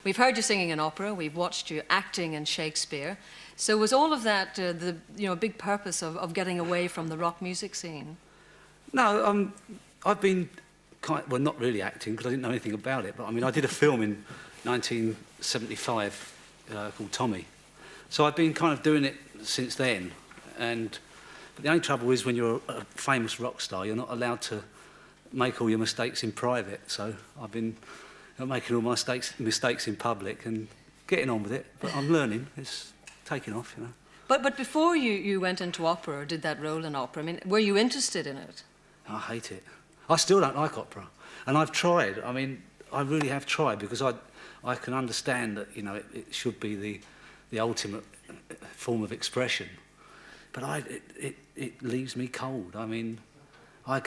We've heard you singing in opera, we've watched you acting in Shakespeare. So was all of that the big purpose of getting away from the rock music scene? No, I've been well, not really acting because I didn't know anything about it, but I mean, I did a film in 1975 called Tommy. So I've been kind of doing it since then. But the only trouble is when you're a famous rock star, you're not allowed to make all your mistakes in private. So I've been making all my mistakes in public and getting on with it. But I'm learning. It's taking off, you know. But before you went into opera or did that role in opera, I mean, were you interested in it? I hate it. I still don't like opera. And I've tried. I mean, I really have tried because I can understand that, you know, it should be the ultimate form of expression. But it leaves me cold. I mean, I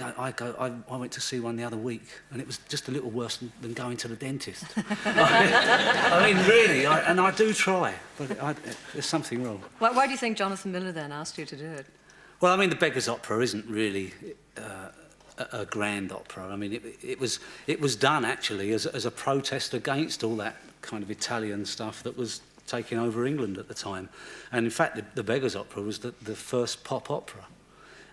went to see one the other week, and it was just a little worse than going to the dentist. I mean, really, and I do try, but there's something wrong. Why do you think Jonathan Miller then asked you to do it? Well, I mean, the Beggar's Opera isn't really a grand opera. I mean, it was done actually as a protest against all that kind of Italian stuff that was taking over England at the time. And in fact, the Beggar's Opera was the first pop opera.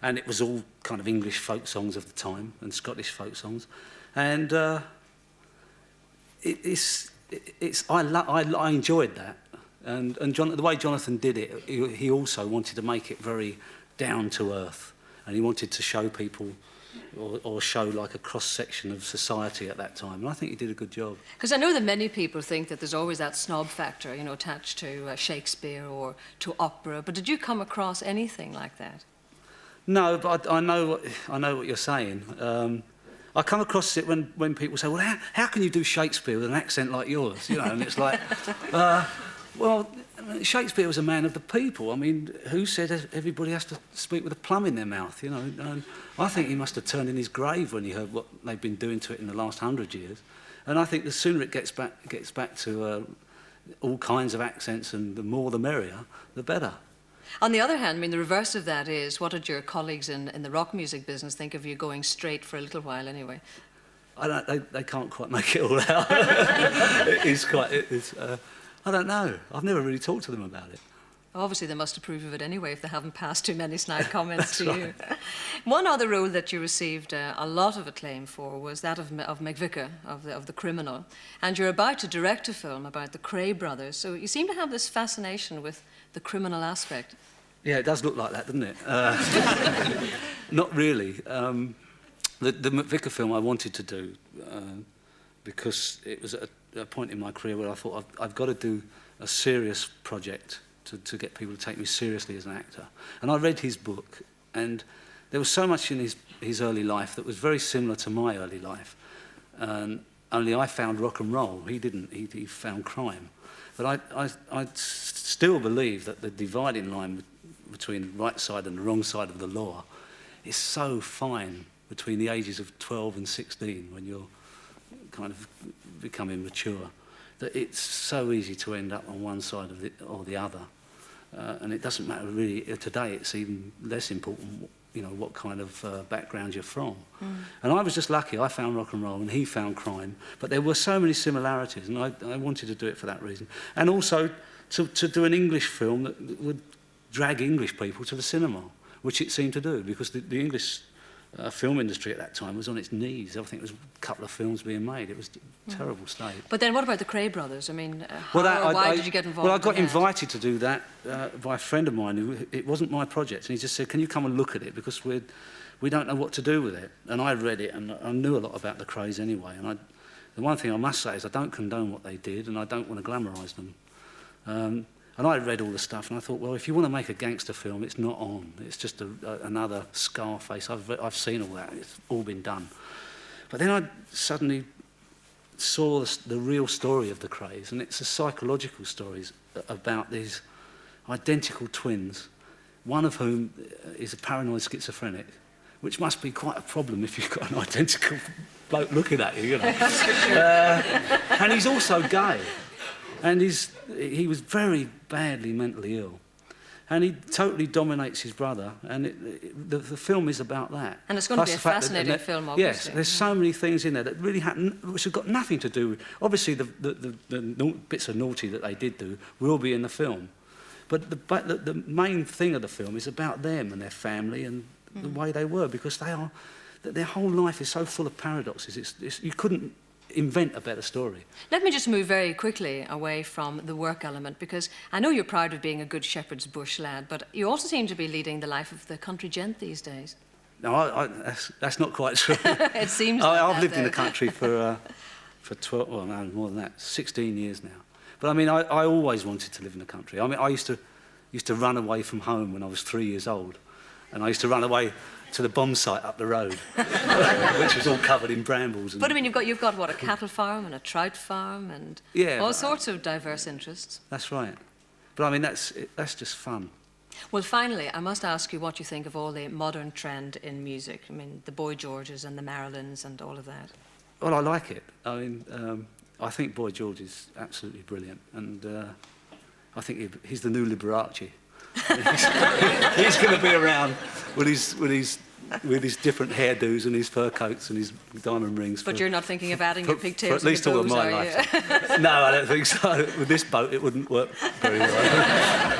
And it was all kind of English folk songs of the time and Scottish folk songs. And I enjoyed that. And the way Jonathan did it, he also wanted to make it very down to earth. And he wanted to show people or show like a cross-section of society at that time. And I think he did a good job. Because I know that many people think that there's always that snob factor, you know, attached to Shakespeare or to opera. But did you come across anything like that? No, but I know what you're saying. I come across it when people say, well, how can you do Shakespeare with an accent like yours? You know, and it's like, well, Shakespeare was a man of the people. I mean, who said everybody has to speak with a plum in their mouth, you know? And I think he must have turned in his grave when he heard what they've been doing to it in the last 100 years. And I think the sooner it gets back to all kinds of accents and the more the merrier, the better. On the other hand, I mean, the reverse of that is, what did your colleagues in the rock music business think of you going straight for a little while anyway? They can't quite make it all out. I don't know. I've never really talked to them about it. Obviously, they must approve of it anyway if they haven't passed too many snide comments to you. Right. One other role that you received a lot of acclaim for was that of McVicar, of the Criminal. And you're about to direct a film about the Cray brothers, so you seem to have this fascination with the criminal aspect. Yeah, it does look like that, doesn't it? Not really. The McVicar film I wanted to do because it was at a point in my career where I thought I've got to do a serious project to get people to take me seriously as an actor. And I read his book, and there was so much in his early life that was very similar to my early life. Only I found rock and roll. He didn't. He found crime. But I still believe that the dividing line between the right side and the wrong side of the law is so fine between the ages of 12 and 16 when you're kind of becoming mature, that it's so easy to end up on one side of or the other. And it doesn't matter really. Today it's even less important, you know, what kind of background you're from. And I was just lucky. I found rock and roll and he found crime. But there were so many similarities, and I wanted to do it for that reason. And also to do an English film that would drag English people to the cinema, which it seemed to do, because the English film industry at that time was on its knees. I think there was a couple of films being made. It was a terrible state. But then what about the Cray brothers? I mean, why did you get involved? Well, I got invited to do that by a friend of mine. It wasn't my project, and he just said, can you come and look at it, because we don't know what to do with it. And I read it, and I knew a lot about the Crays anyway. And the one thing I must say is I don't condone what they did, and I don't want to glamorise them. And I read all the stuff, and I thought, well, if you want to make a gangster film, it's not on. It's just another Scarface. I've seen all that. It's all been done. But then I suddenly saw the real story of the Crays, and it's a psychological story about these identical twins, one of whom is a paranoid schizophrenic, which must be quite a problem if you've got an identical bloke looking at you, you know. And he's also gay. And he was very badly mentally ill. And he totally dominates his brother, and the film is about that. And it's going to be a fascinating film, obviously. Yes, there's so many things in there that really which have got nothing to do with... Obviously, the bits of naughty that they did do will be in the film. But the main thing of the film is about them and their family and the way they were, because their whole life is so full of paradoxes. You couldn't invent a better story. Let me just move very quickly away from the work element, because I know you're proud of being a good shepherd's bush lad, but you also seem to be leading the life of the country gent these days. No, that's not quite true. It seems like I've lived in the country for 12, well, no, more than that, 16 years now. But I mean, I always wanted to live in the country. I mean, I used to run away from home when I was 3 years old, and I used to run away to the bomb site up the road, which was all covered in brambles. But I mean, you've got what, a cattle farm and a trout farm and all sorts of diverse interests. That's right. But I mean, that's just fun. Well, finally, I must ask you what you think of all the modern trend in music. I mean, the Boy Georges and the Marilyns and all of that. Well, I like it. I mean, I think Boy George is absolutely brilliant, and I think he's the new Liberace. He's going to be around with his different hairdos and his fur coats and his diamond rings. But you're not thinking of adding your pigtails for at least all of my life. life. No, I don't think so. With this boat, it wouldn't work very well.